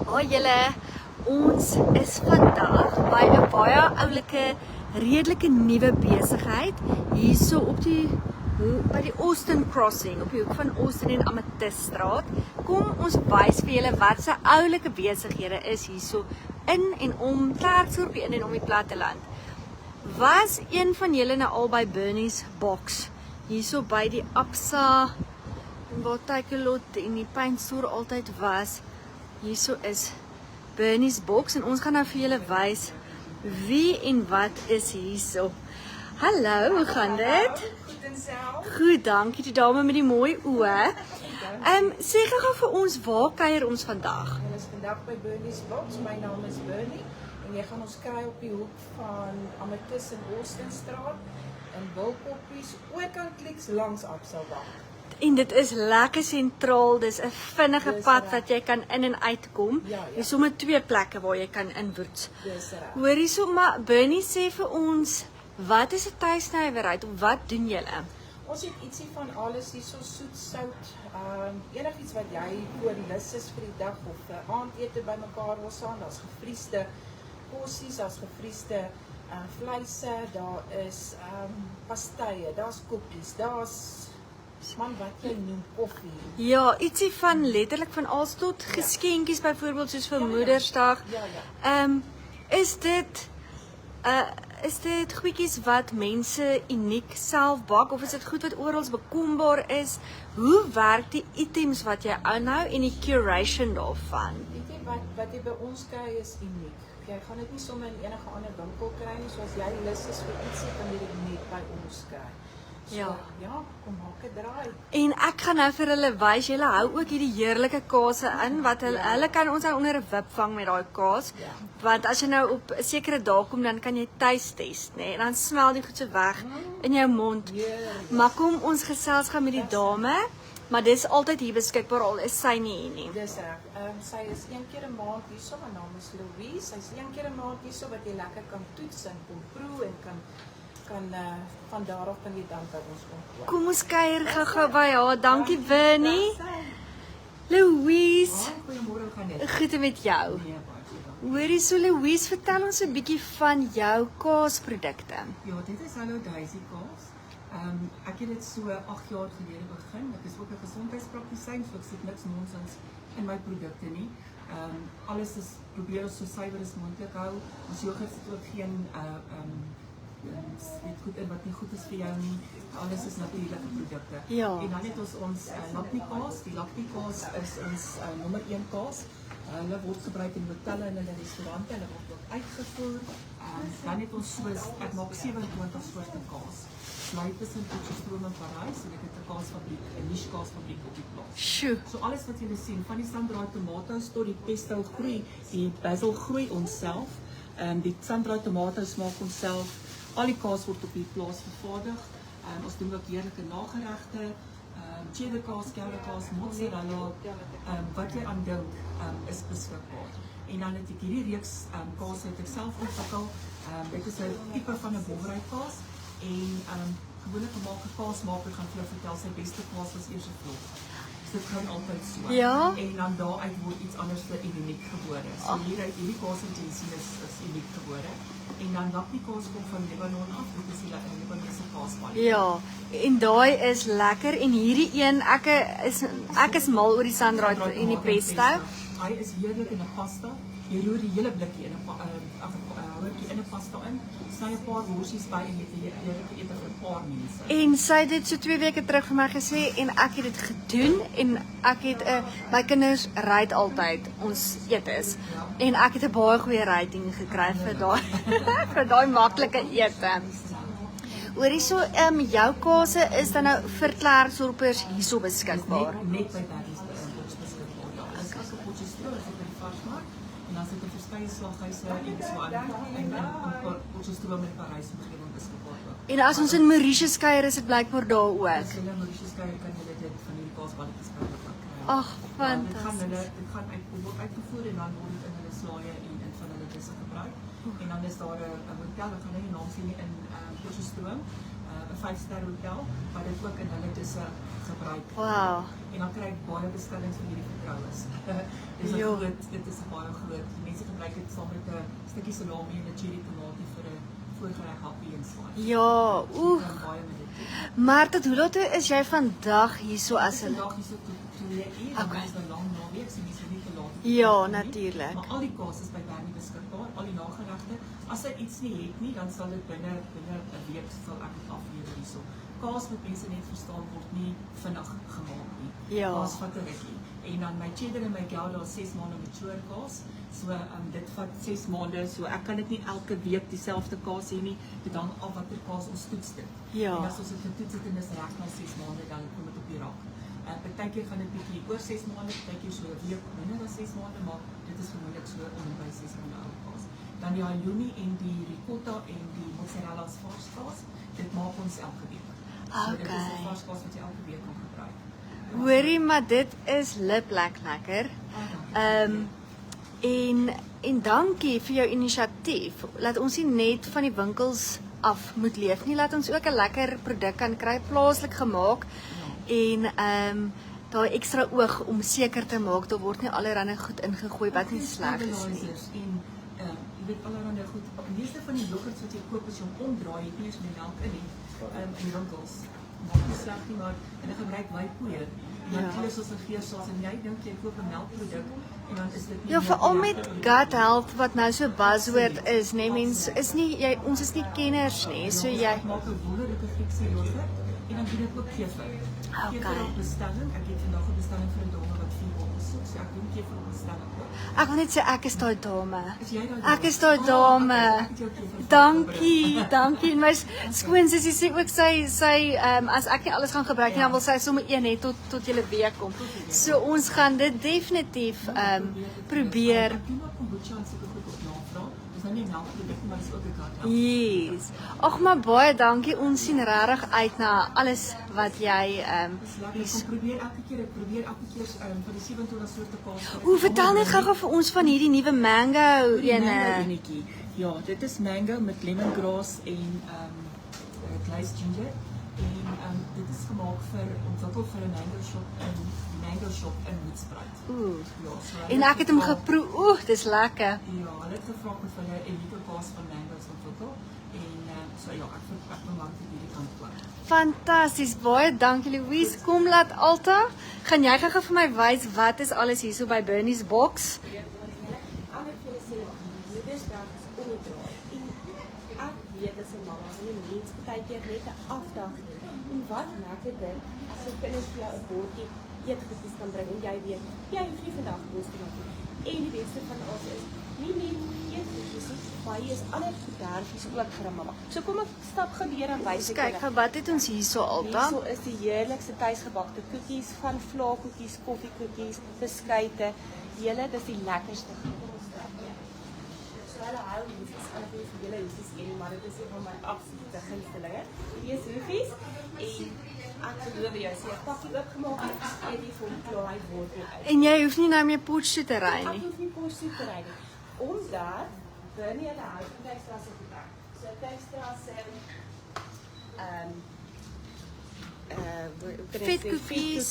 Hoi julle, ons is vandag by 'n baie oulike, redelike nuwe besigheid hierso op by die Austin Crossing, op die hoek van Austin en Amethyststraat. Kom ons wys vir julle wat se oulike besighede is hierso in en om Klerksdorp en om die platteland. Was een van julle nou al by Bernie's Box hierso by die Absa waar Takealot en die pynstoer altyd was? Hierso is Bernie's Box en ons gaan nou vir julle wys wie en wat is hierso. Hallo, hoe gaan dit? Goed en self. Goed, dankie die dame met die mooi oë. Sê gou vir ons, waar kuier ons vandag? Ons is vandag by Bernie's Box. My naam is Bernie en jy gaan ons kry op die hoek van Amethyst en Austinstraat in Wilkoppies, oorkant kliks langs Absalweg. En dit is lekker sentraal, dis 'n vinnige Dis pad reg. wat jy kan in en uitkom. Ja. Dis sommer 2 plekke waar jy kan inwoets. Dis reg. Hoorie sommer, Bernie sê vir ons, wat is 'n tuisnywerheid of wat doen julle? Ons het ietsie van alles hier, so soet, sout, enigiets wat jy voor lus is vir die dag of aandete bymekaar wil saam. Daar's gefriesde kossies, daar's gefriesde vleise, daar is pastye, daar's koekies, daar's man wat jy noem koffie. Ja, ietsie van letterlik van alles tot geskenkies byvoorbeeld soos vir Moedersdag. Ja. Is dit goedjies wat mense uniek self bak of is dit goed wat oral bekombaar is? Hoe werk die items wat jy aanhou en die curation daarvan? Weet jy wat jy by ons kry is uniek. Jy gaan dit nie sommer in enige ander winkel kry nie, so as jy lus is vir ietsie kan jy dit net by ons kry. So, ja, kom maak 'n draai. En ek gaan nou vir hulle wys, julle hou ook hierdie heerlike kaase in wat hulle kan ons nou onder 'n wip vang met daai kaas. Ja. Want as jy nou op 'n sekere dag kom, dan kan jy taste test, nê? En dan smel die goed se weg in jou mond. Maar kom ons gesels gaan met die dame, maar dis altyd hier beskikbaar al is sy nie hier nie. Dis reg. Sy is een keer 'n maand hierso, haar naam is Louise. Sy's een keer 'n maand hierso wat jy lekker kan toets en kom proe en kan van daar af kan jy dan by ons kom. Kom ons kuier gou-gou by haar. Dankie Bernie. Louise, Goeiemôre, gaan dit? goed met jou. Hoorie so Louise, vertel ons 'n bietjie van jou kaasprodukte. Ja, dit is Hallo Daisy kaas. Ek het dit so 8 jaar gelede begin. Ek is ook 'n gesondheidspraktisyn, so ek sit niks nonsens in my produkte nie. Alles is probeer ons so suiwer as moontlik hou. Ons yoghurt sit ook geen weet goed in wat nie goed is vir jou nie. Alles is natuurlike produkte. Ja. En dan het ons Lapnie kaas. Die Lapnie kaas is ons nommer 1 kaas. Hulle word gebruik in hotelle en in restaurante. Hulle word ook uitgevoer. Dan het ons soos ek maak 27 soorte kaas. Sluit tussen Potchefstroom en Parys en ek het 'n kaasfabriek, 'n niche kaasfabriek op die plaas. Sjoe. So alles wat julle sien, van die sundraai tomatoes tot die pesto groei, die basil groei onsself. Die sundraai tomatoes maak onsself. Al die kaas word op die plaas vervaardig. Ons doen ook heerlike nageregte, cheddar kaas, kelder kaas, mozzarella, wat jy aan dink is beskikbaar. En dan het ek hierdie reeks kaas het ek self ontwikkel. Dit is 'n tipe van 'n boerdery kaas en gewoonlik 'n kaasmaker gaan vir jou vertel sy beste kaas was eers 'n vlot. Dit gaan altyd so. Ja. En dan daaruit word iets anders vir uniek gebore. So hierdie kaas wat jy sien is uniek gebore. En dan Lapnie kaas kom van Libanon af. Dit is die Libanese kaaspalie. Ja, en daai is lekker en hierdie een ek is mal oor die sundraai en die pesto. Hy is heerlik in 'n pasta. Jy roer die hele blikkie in 'n houtjie in 'n pasta in. Sny 'n paar worsies by en jy het 'n heerlike ete vir 'n paar mense. En sy het dit so 2 weke terug vir my gesê en ek het dit gedoen en ek het my kinders ry altyd ons etes en ek het 'n baie goeie rating gekry vir daai vir daai maklike ete. Hoorie so jou kaase is dan nou vir Klerksdorpers hierso beskikbaar. Net by Bernie's beskikbaar. Ja, as ek op Potchefstroom is op die Varsmark en dan sit 'n verskeie slaghuise en so aan en Potchefstroom met Parys omgewing beskikbaar ook. En as ons in Mauritius kuier is dit blykbaar daar ook. As jy in Mauritius kuier kan jy dit van hierdie kaasballetjies kry. Ag, fantasties. Dit gaan word uitgevoer en dan word dit in hulle slaaie en van hulle disse gebruik. En dan is daar 'n hotel, ek gaan nie die naam sien nie, in Potchefstroom, 'n 5-ster hotel, wat dit ook in hulle disse gebruik. Wow. En dan kry ek baie bestellings vir hierdie vertroues. Dis 'n Ja. groot, dit is 'n baie groot. Die mense gebruik dit saam met 'n stukkie salami en 'n cherry tomatie vir 'n voorgereg happie en so. Ja, oeh. Baie met dit. Maar tot hoe laat is jy vandag hierso as 'n Vandag is dit tot 2 uur, Okay. is 'n lang naweek, so mense nie te laat. Ja, natuurlijk. Maar al die kaas is by Bernie beskikbaar, al die nageregte. As hy iets nie het nie, dan sal dit binne 'n week sal ek dit aflewer hierso. Kaas moet mense net verstaan word nie vinnig gemaak nie. Ja. Kaas vat 'n rukkie. En dan my cheddar en my gouda is 6 maande mature kaas. So dit vat 6 maande. So ek kan dit nie elke week dieselfde kaas hê nie. Dit hang af watter kaas ons toets dit. Ja. En as ons dit getoets het en is reg na 6 maande, dan kom dit op die rak. Partykeer gaan dit bietjie oor 6 maande, partykeer so 'n week minder as 6 maande, maar dit is gewoonlik so om en by 6 maande oud kaas. Dan die halloumi en die ricotta en die mozzarella as vars kaas, dit maak ons elke week. So dit is 'n Okay. vars kaas wat jy elke week kan gebruik. Hoorie, maar dit is lekker. En dankie vir jou inisiatief. Laat ons nie net van die winkels af moet leef nie, laat ons ook 'n lekker produk kan kry, plaaslik gemaak. En daai ekstra oog om seker te maak daar word nie allerlei goed ingegooi wat nie sleg is nie. Stabilizers en jy weet allerlei goed. Die meeste van die yoghurts wat jy koop as jy hom omdraai, het nie eens meer melk in nie. In winkels. Maak nie sleg nie, maar en dan gebruik wypoeier. En dan gee ons 'n geursaus en jy dink jy koop 'n melkproduk en dan is dit nie. Ja, veral met gut health wat nou so buzzword is, nê, mense is nie ons is nie kenners nie. So jy maak 'n wonderlike Griekse yoghurt en dan doen ek ook kefir. Okay. Kefir op bestelling. Ek het vandag 'n bestelling vir 'n dame wat 4 bottels soek, so ek doen kefir op bestelling ook. ek wil net sê ek is daai dame. Is jy daai Ek is daai dame. Ek het jou kefir. Dankie. En my skoonsussie sê ook sy as ek nie alles gaan gebruik nie, dan wil sy sommer een hê tot julle weer kom. So ons gaan dit definitief probeer. Ek doen ook kombucha en seker goed op navraag. Dis nou nie 'n melkproduk nie, maar dis ook 'n gut health. Yes. Ag maar baie dankie. Ons sien regtig uit na alles wat jy Dis ek probeer elke keer vir die 27 soorte kaas. vertel net gou-gou vir ons van hierdie nuwe mango Die mango ene. enetjie. Ja, dit is mango met lemongrass en glazed ginger en dit is gemaak ontwikkel vir 'n mango shop in Hoedspruit. Ooh. Ja, so En ek het hom geproe. Oeh, dis lekker. Ja, hulle het gevra of hulle 'n elite kaas van mango's ontwikkel en so ja, ek wil lank vir hierdie kant kom. Fantasties. Baie dankie Louise. Kom laat Alta. Gaan jy gou vir my wys wat is alles hierso by Bernie's Box? Ander vir sê, moedersdag is omdraai. En ek weet as 'n mamma en 'n mens baie keer net 'n afdag het. En wat lekker dit as jy kinders vir jou 'n bordjie eetgoedjies kan bring en jy weet, jy hoef nie vandag kos te maak nie. En die beste van alles is, nie net eetgoedjies nie, maar hier is ander goedertjies ook vir 'n mamma. So kom ek stap gou deur en wys ek Kyk, wat het ons hierso Alta? Hierso is die heerlikste tuisgebakte koekies, van vlaakoekies, koffiekoekies, beskuite. Julle, dis die lekkerste goed. So hulle hou nie, dis ander vir julle hoefies een, maar dit is een van my absolute gunstelinge. Hier is hoefies en ek beloof jou, as jy 'n pakkie oopgemaak het, eet jy vir hom klaar hy word nie uit. En jy hoef nie nou meer Potchefstroom te ry Ek nie. hoef nie kos toe te ry nie. Omdat Bernie hulle hou van Tuisstrasse gebak. So Tuisstrasse vetkoekies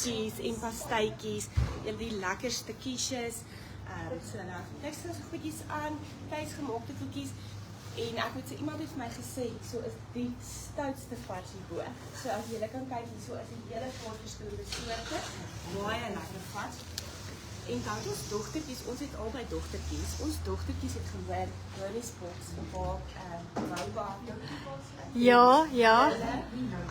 en pastytjies, en die lekkerste quiches. So nou, Tuisstrasse goedjies aan, tuisgemaakte koekies. En ek moet sê, iemand het vir my gesê, so is die stoutste vars hierbo. So as julle kan kyk, hier so is 'n hele paar verskillende soorte, baie lekker vars. En dan ons dogtertjies, ons het albei dogtertjies. Ons dogtertjies het gehoor Bernie's Box waar Bouba Ja. Hulle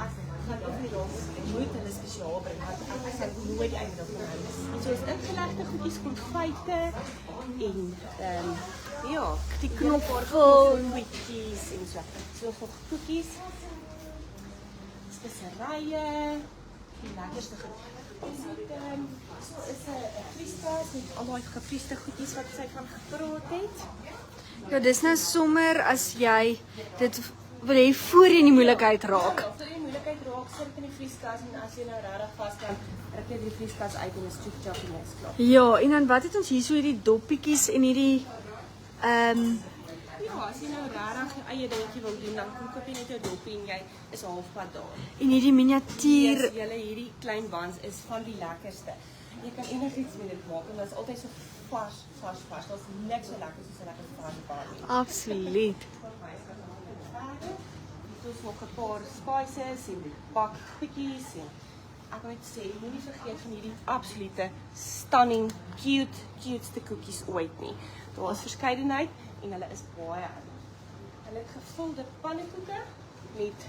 as gaan ook nie raak, ek moet hulle spesiaal bring want ek sal nooit eindig met hulle. So is ingelegde goedjies, konfyte en ja, Die knoffel. koekies en so. So nog koekies, speserye, die lekkerste goed. So is 'n frieskas met al daai gefriesde goedjies wat sy van gepraat het. Ja, dis nou sommer as jy dit wil hê voor jy in die moeilikheid raak. Ja, vir die moeilikheid raak, sit dit in die vrieskas en as jy nou regtig vasstaan, ruk jy die vrieskas uit en is chop en is klaar. Ja, en dan wat het ons hierso hierdie doppietjies en hierdie Ja, as jy nou regtig jou eie dingetjie wil doen, dan kom koop jy net jou doppie en jy is halfpad daar. en hierdie miniatuur. Julle hierdie klein buns is van die lekkerste. Jy kan enigiets met dit maak en dit is altyd so vars. Daar's niks so lekker soos 'n lekker vars barbie. Absoluut. Dit is nog 'n paar spices en bak goedjies en ek wil net sê, moenie vergeet van hierdie absolute stunning, cuteste koekies ooit nie. Daar is verskeidenheid en hulle is baie Hulle het gevulde pannekoeke met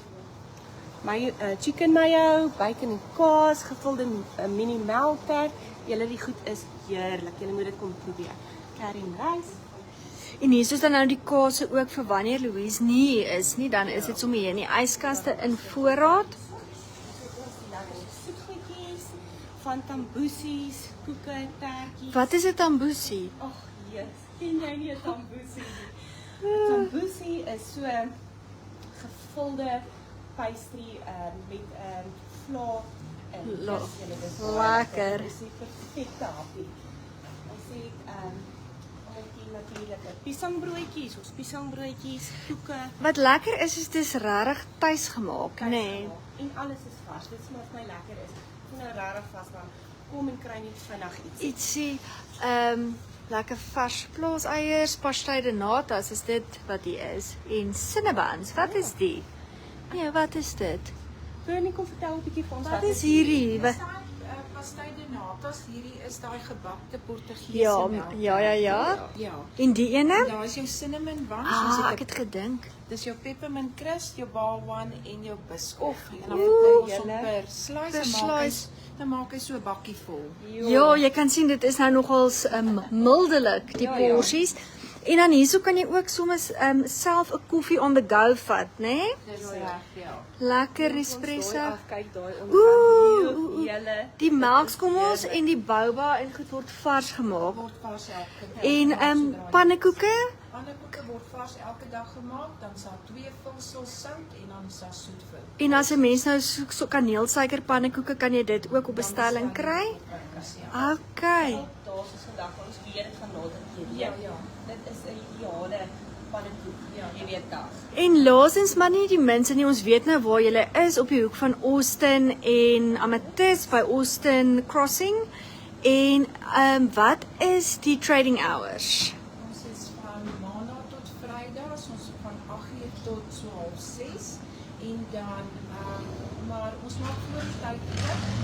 chicken mayo, bacon en kaas, gevulde mini melktert. Julle die goed is heerlik. Julle moet dit kom probeer. Curry en rys. En hier is dan nou die kaase ook vir wanneer Louise nie hier is nie, dan is dit sommer hier in die yskaste in voorraad. Ons die lekker soetgoedjies van tamboesies, koeke, tertjies. Wat is 'n tamboesie? Ag, yes. Ken jy nie 'n tamboosie nie? 'n Tamboosie is so gevulde pastry met vla en Lekker. Dis die perfekte happie. Ons het natuurlike piesangbroodjies, koeke. Wat lekker is dis regtig tuis gemaak, nê? Nee. En alles is vars. Dit smaak my lekker is. Ek nou regtig vasmaak. Kom en kry net vinnig iets. Ietsie lekker vars plaaseiers, pastei de natas is dit wat hier is. En cinnabons, wat is die? Nee, wat is dit? Bernie, kom vertel 'n bietjie vir ons Wat is hierdie? Wat? Pastei de natas, hierdie is daai gebakte Portugese Ja, melk. Ja. En die ene? Daar is jou cinnamon buns, Ek het gedink. dis jou peppermint crust, jou balwan en jou biskop. En dan Oeh. jy hom per slice Per en maak hy, slice. dan maak hy so 'n bakkie vol. Ja, jy kan sien dit is nou nogals mildelik die porsies. En dan hierso kan jy ook soms self 'n koffie on the go vat, né? Nee? Dis reg, ja. Lekker espresso. Kyk daai Oeh, hele die melkskommels en die boba en goed word vars gemaak. Word vars elke dag. En pannekoeke? Pannekoeke word vars elke dag gemaak, dan sal 2 vulsels sout en dan sal soetvul. En as 'n mens nou soek so kaneelsuiker pannekoeke, kan jy dit ook op bestelling kry? Okay. Daar's ons vandag ons weer gaan nader hierdie. Ja. Dit is 'n ideale pannekoek. Ja, jy weet dag. En laasens maar nie die minste nie, ons weet nou waar jy is op die hoek van Austin en Amethyst by Austin Crossing. En wat is die trading hours? Ons is van Maandag tot Vrydag, ons van 8:00 tot so 6:30 en dan maar ons maak voor die tyd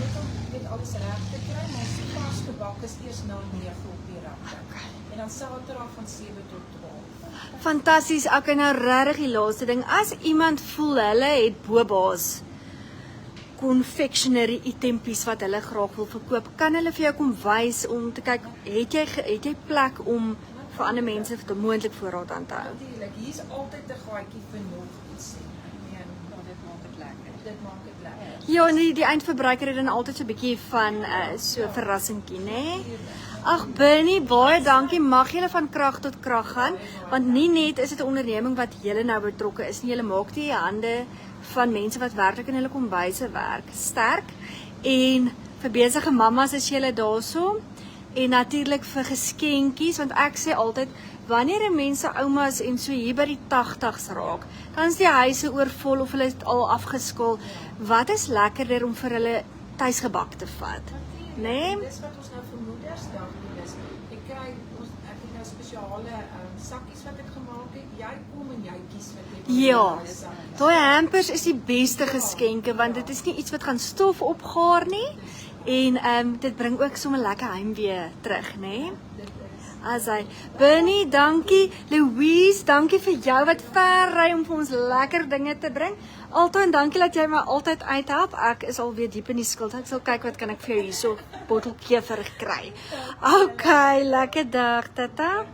net om dit alles reg te kry, maar ons vars gebak is eers na 9:00 op die middag. En dan Saterdag van 7 tot 12. Fantasties, ek nou regtig die laaste ding. As iemand voel hulle het boba's confectionery itempies wat hulle graag wil verkoop, kan hulle vir jou kom wys om te kyk, het jy plek om vir ander mense moontlik voorraad aan te hou? Natuurlik, hier is altyd 'n gaatjie vir nog iets. En Dit maak dit lekker. dit maak dit lekker. Ja, en die eindverbruiker het dan altyd so 'n bietjie van so 'n verrassingkie, né? Ag Bernie, baie dankie. Mag julle van krag tot krag gaan, want nie net is dit 'n onderneming wat julle nou betrokke is nie, julle maak die hande van mense wat werklik in hulle kombuise werk sterk. En vir besige mammas is julle daarso. En natuurlik vir geskenkies, want ek sê altyd wanneer mense oumas en so hier by die 80's raak, dan is die huise oorvol of hulle is al afgeskil. Wat is lekkerder om vir hulle tuisgebak te vat, né? Nee? Dis wat ons nou vir Moedersdag doen is. Ek kry ek het nou spesiale sakkies wat ek gemaak het. Jy kom en jy kies wat jy wil. Ja, daai hampers is die beste geskenke want dit is nie iets wat gaan stof opgaar nie en dit bring ook sommer lekker heimwee terug, né? Nee? Asai. Bernie, dankie. Louise, dankie vir jou wat ver ry om vir ons lekker dinge te bring. Altoon, dankie dat jy my altyd uithelp. Ek is alweer diep in die skuld. Ek sal kyk wat kan ek vir jou hierso bottelkever kry. Okay, lekker dag, tata.